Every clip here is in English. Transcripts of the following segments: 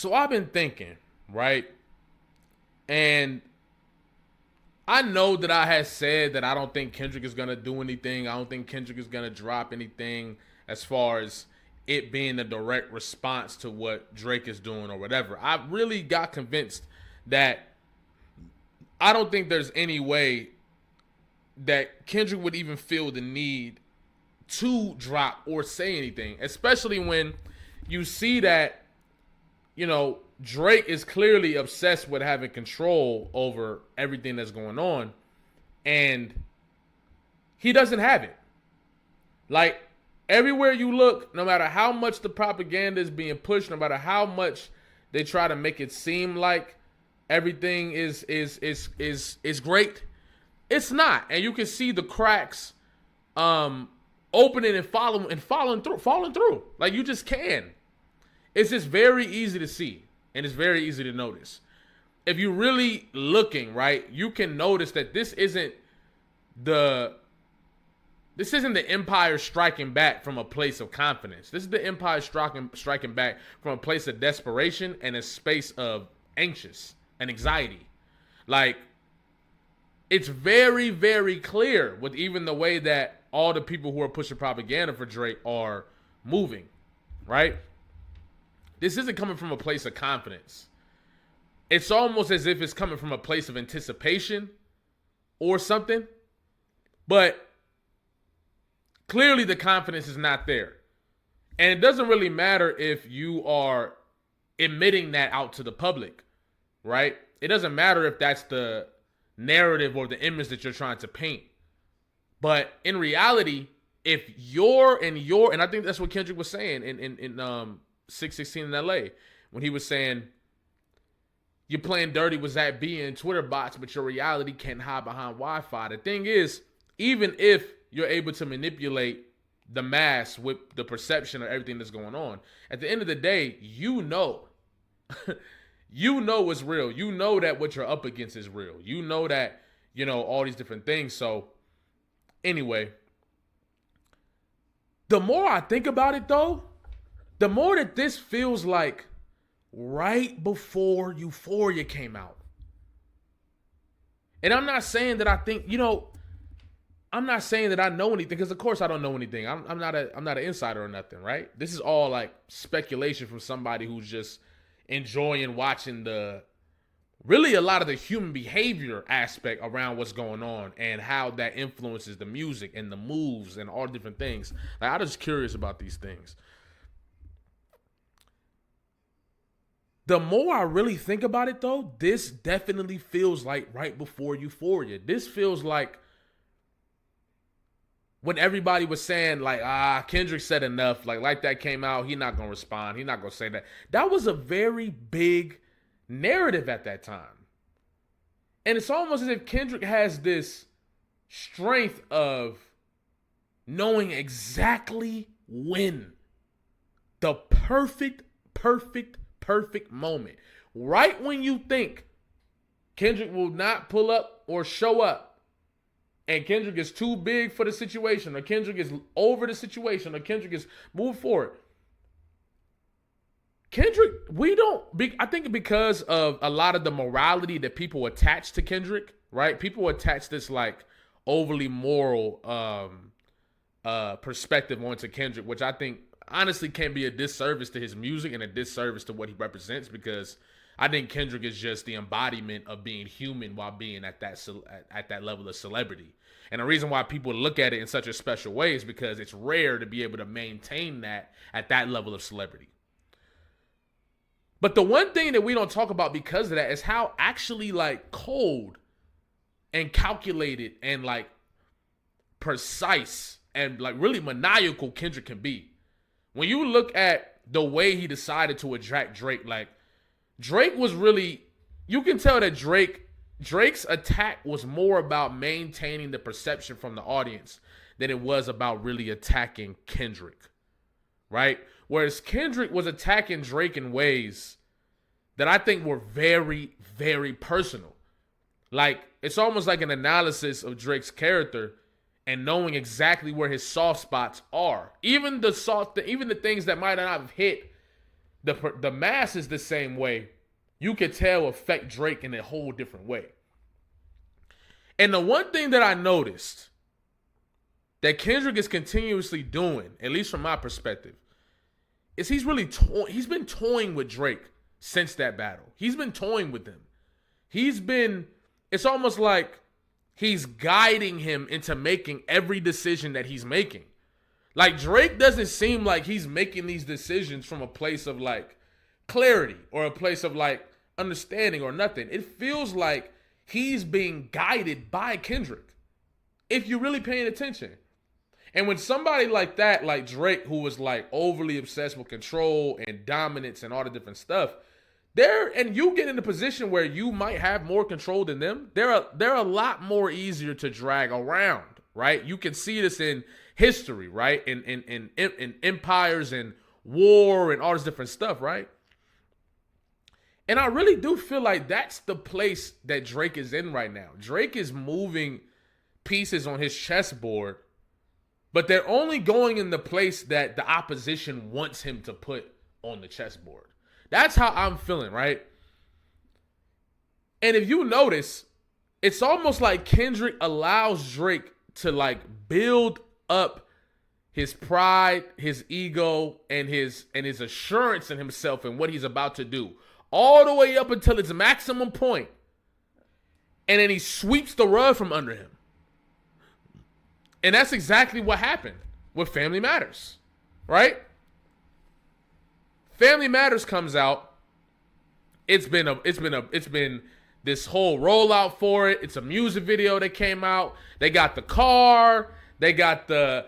So I've been thinking, right? And I know that I had said that I don't think Kendrick is going to do anything. I don't think Kendrick is going to drop anything as far as it being a direct response to what Drake is doing or whatever. I really got convinced that I don't think there's any way that Kendrick would even feel the need to drop or say anything, especially when you see that, Drake is clearly obsessed with having control over everything that's going on, and he doesn't have it. Like, everywhere you look, no matter how much the propaganda is being pushed, no matter how much they try to make it seem like everything is great, it's not. And you can see the cracks opening and falling through. Like, you just can. It's just very easy to see. And it's very easy to notice. If you're really looking, right, you can notice that this isn't the Empire striking back from a place of confidence. This is the Empire striking back from a place of desperation and a space of anxious and anxiety. Like, it's very, very clear with even the way that all the people who are pushing propaganda for Drake are moving, right? This isn't coming from a place of confidence. It's almost as if it's coming from a place of anticipation or something. But clearly the confidence is not there. And it doesn't really matter if you are admitting that out to the public, right? It doesn't matter if that's the narrative or the image that you're trying to paint. But in reality, if and I think that's what Kendrick was saying in 616 in LA, when he was saying, you're playing dirty with Zach B and Twitter bots, but your reality can't hide behind Wi-Fi. The thing is, even if you're able to manipulate the mass with the perception of everything that's going on, at the end of the day, you know it's real. You know that what you're up against is real. You know that, all these different things. So anyway, the more I think about it though, the more that this feels like right before Euphoria came out. And I'm not saying that I think, I'm not saying that I know anything, because of course I don't know anything. I'm not an insider or nothing, right? This is all like speculation from somebody who's just enjoying watching really a lot of the human behavior aspect around what's going on and how that influences the music and the moves and all different things. Like, I'm just curious about these things. The more I really think about it, though, this definitely feels like right before Euphoria. This feels like when everybody was saying, like, Kendrick said enough. Like that came out, he not going to respond. He not going to say that. That was a very big narrative at that time. And it's almost as if Kendrick has this strength of knowing exactly when the perfect moment. Right when you think Kendrick will not pull up or show up, and Kendrick is too big for the situation, or Kendrick is over the situation, or Kendrick is moved forward. Kendrick, I think because of a lot of the morality that people attach to Kendrick, right? People attach this like overly moral perspective onto Kendrick, which I think honestly can be a disservice to his music and a disservice to what he represents, because I think Kendrick is just the embodiment of being human while being at that level of celebrity. And the reason why people look at it in such a special way is because it's rare to be able to maintain that at that level of celebrity. But the one thing that we don't talk about because of that is how actually like cold and calculated and like precise and like really maniacal Kendrick can be. When you look at the way he decided to attract Drake, like Drake was really, you can tell that Drake's attack was more about maintaining the perception from the audience than it was about really attacking Kendrick, right? Whereas Kendrick was attacking Drake in ways that I think were very, very personal. Like, it's almost like an analysis of Drake's character and knowing exactly where his soft spots are. Even the things that might not have hit The mass is the same way. You could tell affect Drake in a whole different way. And the one thing that I noticed that Kendrick is continuously doing, at least from my perspective, is he's been toying with Drake since that battle. He's been toying with him. It's almost like he's guiding him into making every decision that he's making. Like, Drake doesn't seem like he's making these decisions from a place of like clarity or a place of like understanding or nothing. It feels like he's being guided by Kendrick, if you're really paying attention. And when somebody like that, like Drake, who was like overly obsessed with control and dominance and all the different stuff, and you get in a position where you might have more control than them, they're a lot more easier to drag around, right? You can see this in history, right? In empires and war and all this different stuff, right? And I really do feel like that's the place that Drake is in right now. Drake is moving pieces on his chessboard, but they're only going in the place that the opposition wants him to put on the chessboard. That's how I'm feeling, right? And if you notice, it's almost like Kendrick allows Drake to like build up his pride, his ego, and his assurance in himself and what he's about to do, all the way up until its maximum point. And then he sweeps the rug from under him. And that's exactly what happened with Family Matters, right? Family Matters comes out. It's been this whole rollout for it. It's a music video that came out. They got the car. They got the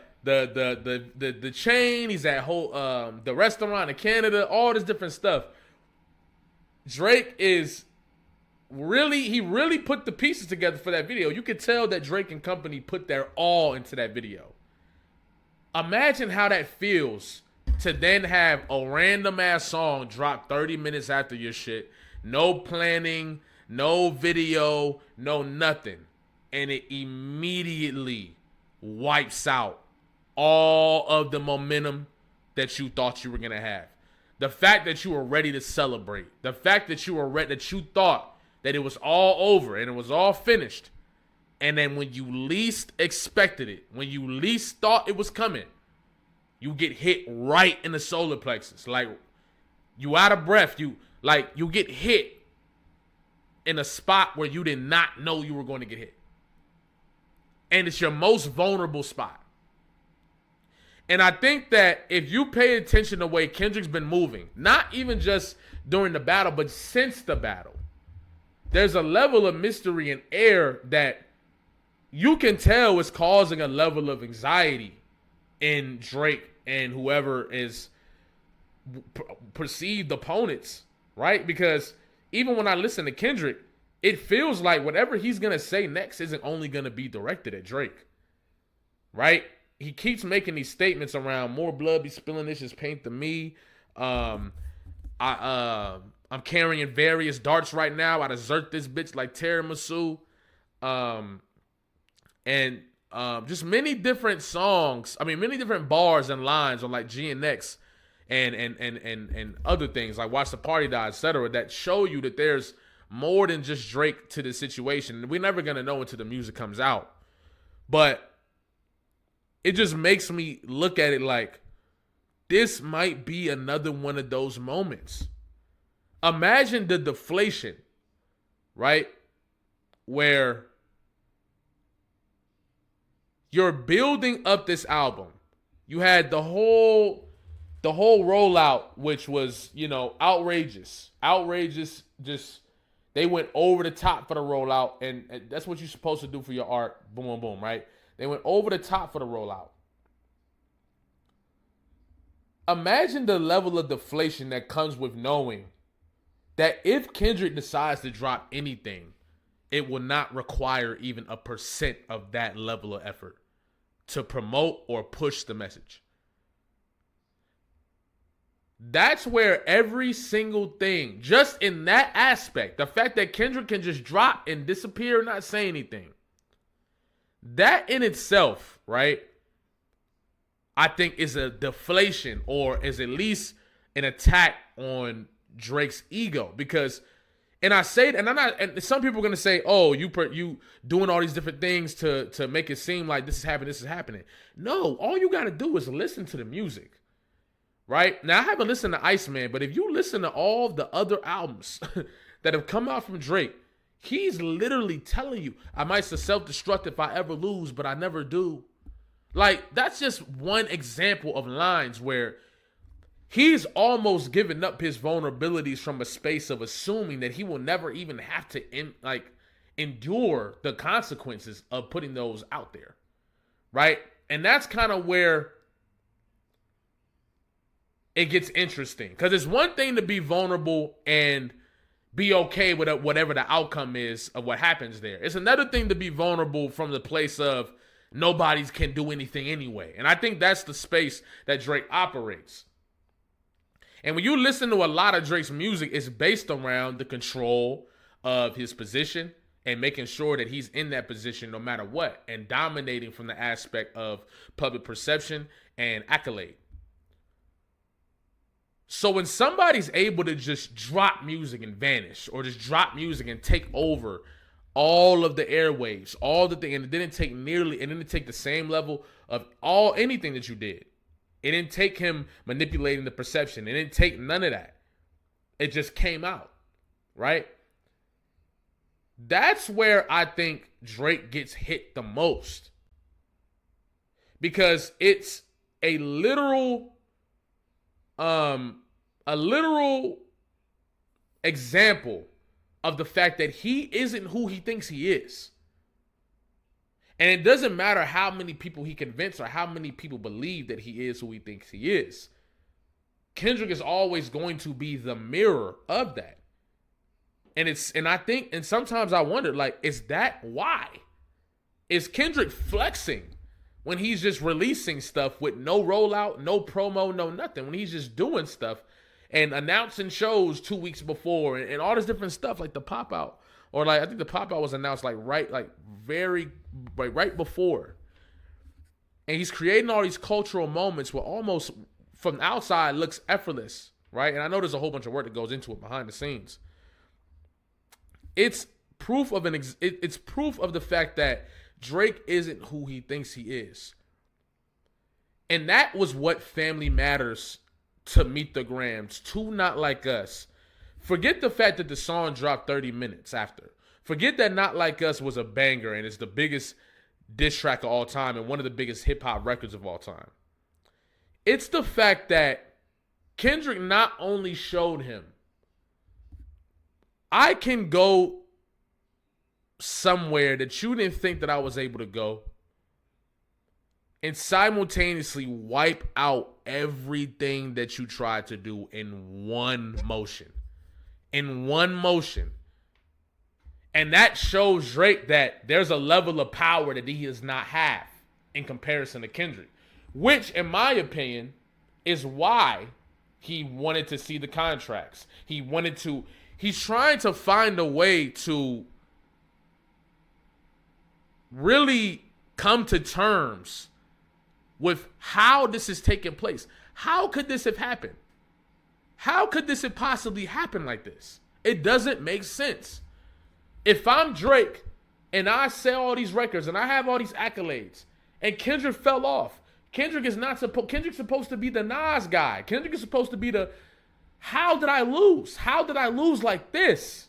chain. He's at the restaurant in Canada. All this different stuff. Drake really put the pieces together for that video. You could tell that Drake and company put their all into that video. Imagine how that feels to then have a random ass song drop 30 minutes after your shit. No planning, no video, no nothing. And it immediately wipes out all of the momentum that you thought you were going to have. The fact that you were ready to celebrate. The fact that that you thought that it was all over and it was all finished. And then when you least expected it, when you least thought it was coming, you get hit right in the solar plexus. Like, you out of breath. You get hit in a spot where you did not know you were going to get hit. And it's your most vulnerable spot. And I think that if you pay attention to the way Kendrick's been moving, not even just during the battle, but since the battle, there's a level of mystery and air that you can tell is causing a level of anxiety in Drake and whoever is perceived opponents, right? Because even when I listen to Kendrick, it feels like whatever he's going to say next isn't only going to be directed at Drake, right? He keeps making these statements around more blood be spilling, this is paint to me. I'm carrying various darts right now. I desert this bitch like tiramisu. And just many different songs. I mean, many different bars and lines on like G and X and other things like Watch the Party Die, etc. that show you that there's more than just Drake to the situation. We're never going to know until the music comes out. But it just makes me look at it like this might be another one of those moments. Imagine the deflation, right? Where you're building up this album. You had the whole rollout, which was, outrageous. Just they went over the top for the rollout, and that's what you're supposed to do for your art. Boom, boom, boom, right? They went over the top for the rollout. Imagine the level of deflation that comes with knowing that if Kendrick decides to drop anything, it will not require even 1% of that level of effort to promote or push the message. That's where every single thing, just in that aspect, the fact that Kendrick can just drop and disappear and not say anything, that in itself, right, I think is a deflation, or is at least an attack on Drake's ego because, and I say, and I'm not, and some people are gonna say, oh, you doing all these different things to make it seem like this is happening, this is happening. No, all you gotta do is listen to the music. Right? Now, I haven't listened to Iceman, but if you listen to all the other albums that have come out from Drake, he's literally telling you, I might self-destruct if I ever lose, but I never do. Like, that's just one example of lines where he's almost given up his vulnerabilities from a space of assuming that he will never even have to endure the consequences of putting those out there. Right? And that's kind of where it gets interesting, because it's one thing to be vulnerable and be okay with whatever the outcome is of what happens there. It's another thing to be vulnerable from the place of nobody can do anything anyway. And I think that's the space that Drake operates. And when you listen to a lot of Drake's music, it's based around the control of his position and making sure that he's in that position no matter what, and dominating from the aspect of public perception and accolade. So when somebody's able to just drop music and vanish, or just drop music and take over all of the airwaves, all the thing, and it didn't take the same level of anything that you did. It didn't take him manipulating the perception. It didn't take none of that. It just came out, right? That's where I think Drake gets hit the most, because it's a literal example of the fact that he isn't who he thinks he is. And it doesn't matter how many people he convinced or how many people believe that he is who he thinks he is. Kendrick is always going to be the mirror of that. And sometimes I wonder, like, is that why? Is Kendrick flexing when he's just releasing stuff with no rollout, no promo, no nothing? When he's just doing stuff and announcing shows 2 weeks before and all this different stuff, like the pop out, or like I think the pop out was announced right before. And he's creating all these cultural moments where almost from the outside looks effortless, right? And I know there's a whole bunch of work that goes into it behind the scenes. It's proof of it's proof of the fact that Drake isn't who he thinks he is. And that was what Family Matters to Meet the Grams, to Not Like Us. Forget the fact that the song dropped 30 minutes after. Forget that Not Like Us was a banger and it's the biggest diss track of all time and one of the biggest hip-hop records of all time. It's the fact that Kendrick not only showed him, I can go somewhere that you didn't think that I was able to go, and simultaneously wipe out everything that you tried to do in one motion. In one motion. And that shows Drake that there's a level of power that he does not have in comparison to Kendrick. Which, in my opinion, is why he wanted to see the contracts. He's trying to find a way to really come to terms with how this is taking place. How could this have happened? How could this have possibly happened like this? It doesn't make sense. If I'm Drake and I sell all these records and I have all these accolades and Kendrick fell off, Kendrick's supposed to be the Nas guy. Kendrick is supposed to be the, how did I lose? How did I lose like this?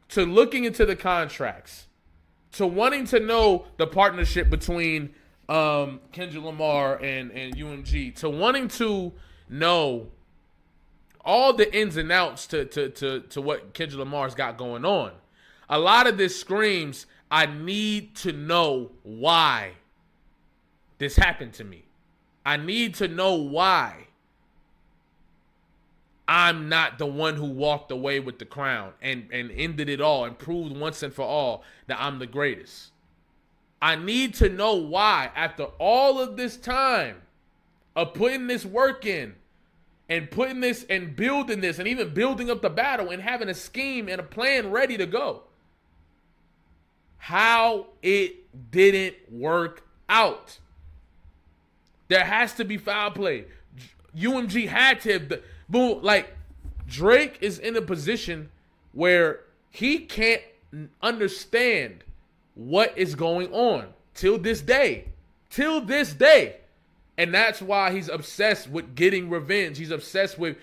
To looking into the contracts, to wanting to know the partnership between Kendrick Lamar and UMG, to wanting to know all the ins and outs to what Kendrick Lamar's got going on. A lot of this screams, I need to know why this happened to me. I need to know why I'm not the one who walked away with the crown and ended it all and proved once and for all that I'm the greatest. I need to know why, after all of this time of putting this work in and putting this and building this and even building up the battle and having a scheme and a plan ready to go, how it didn't work out. There has to be foul play. UMG had to have boom. Like Drake is in a position where he can't understand what is going on till this day. Till this day. And that's why he's obsessed with getting revenge. He's obsessed with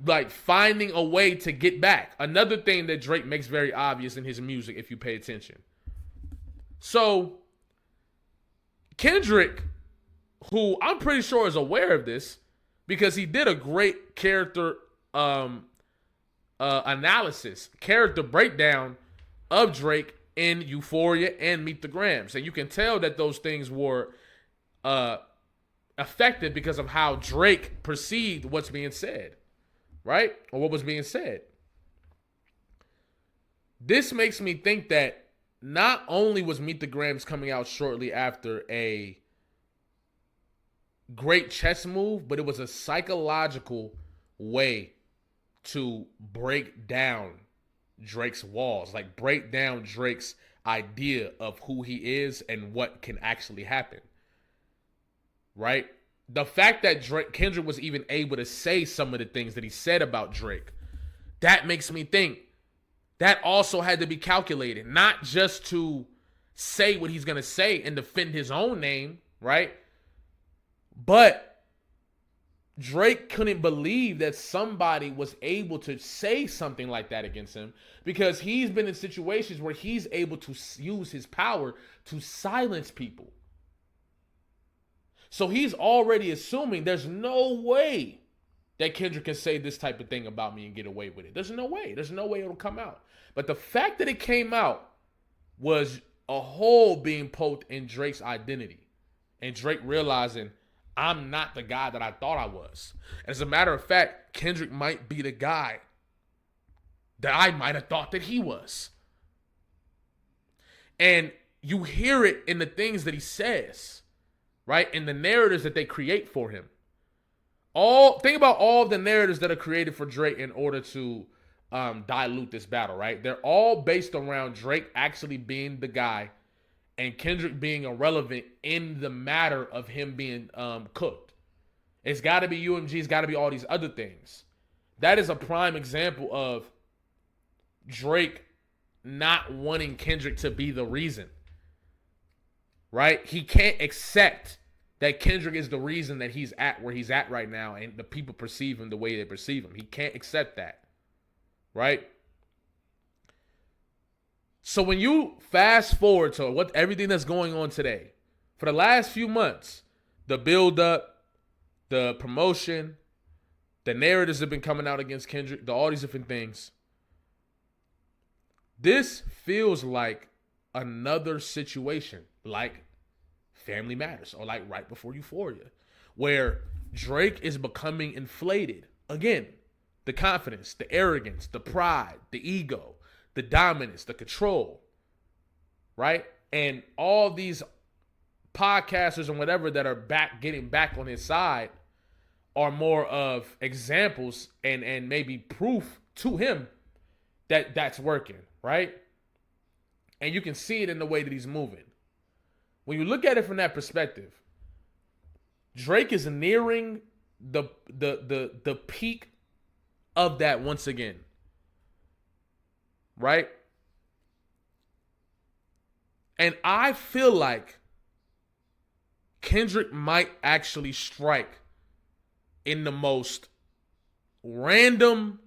like finding a way to get back. Another thing that Drake makes very obvious in his music, if you pay attention. So Kendrick, who I'm pretty sure is aware of this, because he did a great character analysis, character breakdown of Drake in Euphoria and Meet the Grams. And you can tell that those things were affected because of how Drake perceived what's being said, right? Or what was being said. This makes me think that not only was Meet the Grams coming out shortly after a great chess move, but it was a psychological way to break down Drake's walls, like break down Drake's idea of who he is and what can actually happen. Right? The fact that Kendrick was even able to say some of the things that he said about Drake, that makes me think that also had to be calculated, not just to say what he's going to say and defend his own name, right? But Drake couldn't believe that somebody was able to say something like that against him, because he's been in situations where he's able to use his power to silence people. So he's already assuming there's no way that Kendrick can say this type of thing about me and get away with it. There's no way. There's no way it'll come out. But the fact that it came out was a hole being poked in Drake's identity. And Drake realizing, I'm not the guy that I thought I was. As a matter of fact, Kendrick might be the guy that I might have thought that he was. And you hear it in the things that he says, right? In the narratives that they create for him. Think about all of the narratives that are created for Drake in order to dilute this battle, right? They're all based around Drake actually being the guy and Kendrick being irrelevant in the matter of him being cooked. It's got to be UMG. It's got to be all these other things. That is a prime example of Drake not wanting Kendrick to be the reason, right? He can't accept that Kendrick is the reason that he's at where he's at right now and the people perceive him the way they perceive him. He can't accept that, right? So when you fast forward to everything that's going on today, for the last few months, the build-up, the promotion, the narratives have been coming out against Kendrick, all these different things. This feels like another situation, like Family Matters, or like right before Euphoria, where Drake is becoming inflated. Again, the confidence, the arrogance, the pride, the ego, the dominance, the control, right? And all these podcasters and whatever that are getting back on his side are more of examples and maybe proof to him that that's working, right? And you can see it in the way that he's moving. When you look at it from that perspective, Drake is nearing the peak of that once again. Right? And I feel like Kendrick might actually strike in the most random,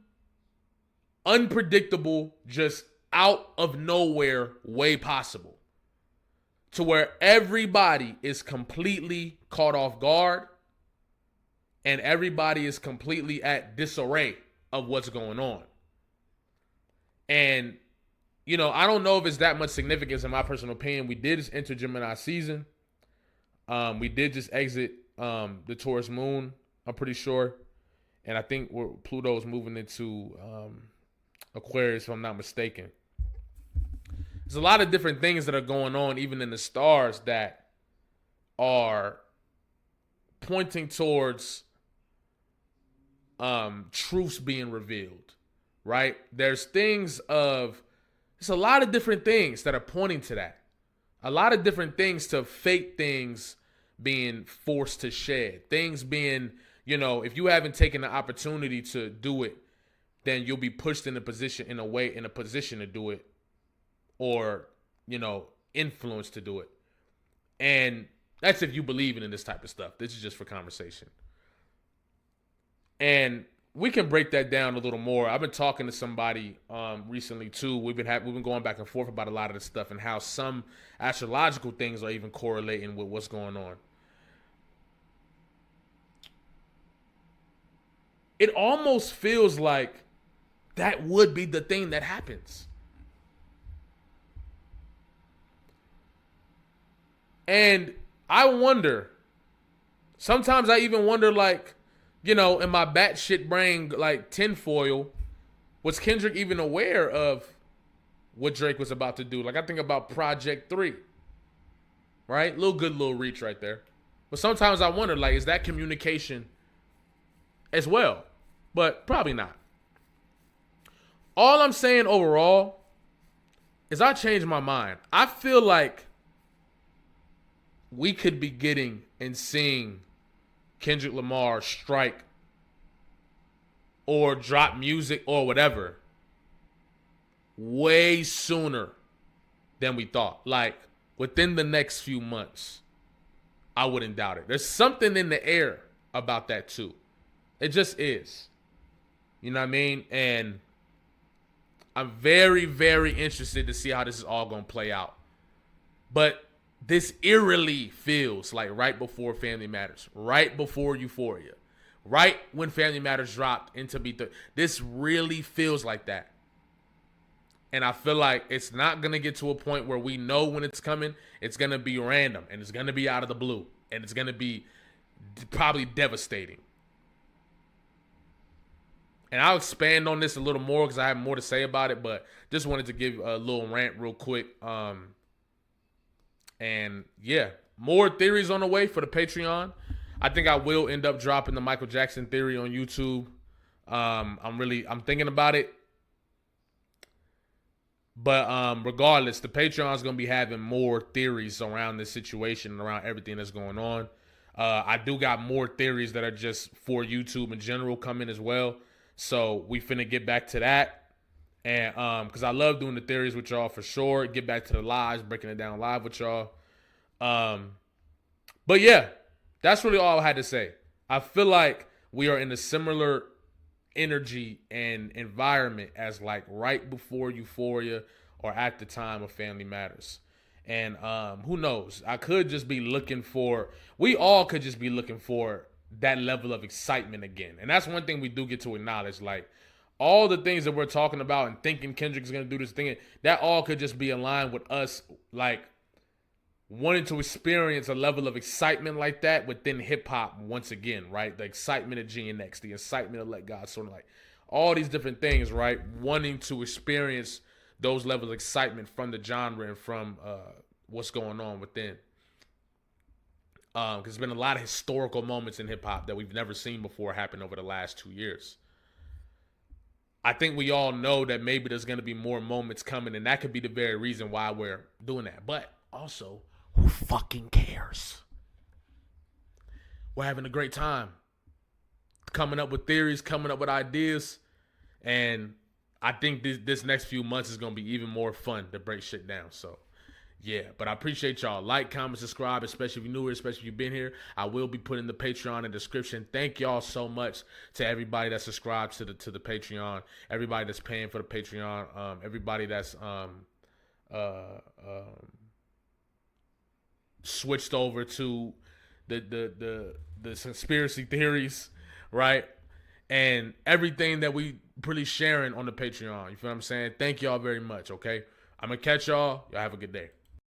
unpredictable, just out of nowhere way possible. To where everybody is completely caught off guard and everybody is completely at disarray of what's going on. And, you know, I don't know if it's that much significance in my personal opinion. We did just enter Gemini season. We did just exit the Taurus moon, I'm pretty sure. And I think Pluto's moving into Aquarius, if I'm not mistaken. There's a lot of different things that are going on, even in the stars, that are pointing towards truths being revealed, right? There's a lot of different things that are pointing to that. A lot of different things to fake things being forced to shed, things being, if you haven't taken the opportunity to do it, then you'll be pushed in a position to do it, or, influenced to do it. And that's if you believe in this type of stuff. This is just for conversation. And we can break that down a little more. I've been talking to somebody recently too. We've been going back and forth about a lot of this stuff and how some astrological things are even correlating with what's going on. It almost feels like that would be the thing that happens. And I wonder, sometimes I even wonder, like, in my batshit brain, like tinfoil, was Kendrick even aware of what Drake was about to do? Like, I think about Project 3, right? Little reach right there. But sometimes I wonder, like, is that communication as well? But probably not. All I'm saying overall is I changed my mind. I feel like we could be getting and seeing Kendrick Lamar strike or drop music or whatever way sooner than we thought. Like, within the next few months. I wouldn't doubt it. There's something in the air about that too. It just is. You know what I mean? And I'm very, very interested to see how this is all going to play out. But this eerily feels like right before Family Matters, right before Euphoria, right when Family Matters dropped into this really feels like that. And I feel like it's not going to get to a point where we know when it's coming. It's going to be random, and it's going to be out of the blue, and it's going to be probably devastating. And I'll expand on this a little more because I have more to say about it, but just wanted to give a little rant real quick. And yeah, more theories on the way for the Patreon. I think I will end up dropping the Michael Jackson theory on YouTube. I'm thinking about it. But regardless, the Patreon is going to be having more theories around this situation and around everything that's going on. I do got more theories that are just for YouTube in general coming as well. So we finna get back to that. And because I love doing the theories with y'all for sure. Get back to the lives, breaking it down live with y'all. But yeah, that's really all I had to say. I feel like we are in a similar energy and environment as like right before Euphoria or at the time of Family Matters. And who knows? We all could just be looking for that level of excitement again. And that's one thing we do get to acknowledge. Like, all the things that we're talking about and thinking Kendrick's going to do this thing, that all could just be aligned with us, like, wanting to experience a level of excitement like that within hip-hop once again, right? The excitement of GNX, the excitement of Let God, sort of like all these different things, right? Wanting to experience those levels of excitement from the genre and from what's going on within. Because there's been a lot of historical moments in hip-hop that we've never seen before happen over the last 2 years. I think we all know that maybe there's going to be more moments coming, and that could be the very reason why we're doing that. But also, who fucking cares? We're having a great time. Coming up with theories, coming up with ideas, and I think this next few months is going to be even more fun to break shit down. So, yeah, but I appreciate y'all. Like, comment, subscribe, especially if you're new here, especially if you've been here. I will be putting the Patreon in the description. Thank y'all so much to everybody that subscribed to the Patreon, everybody that's paying for the Patreon, everybody that's switched over to the conspiracy theories, right? And everything that we pretty sharing on the Patreon. You feel what I'm saying? Thank y'all very much, okay? I'm going to catch y'all. Y'all have a good day.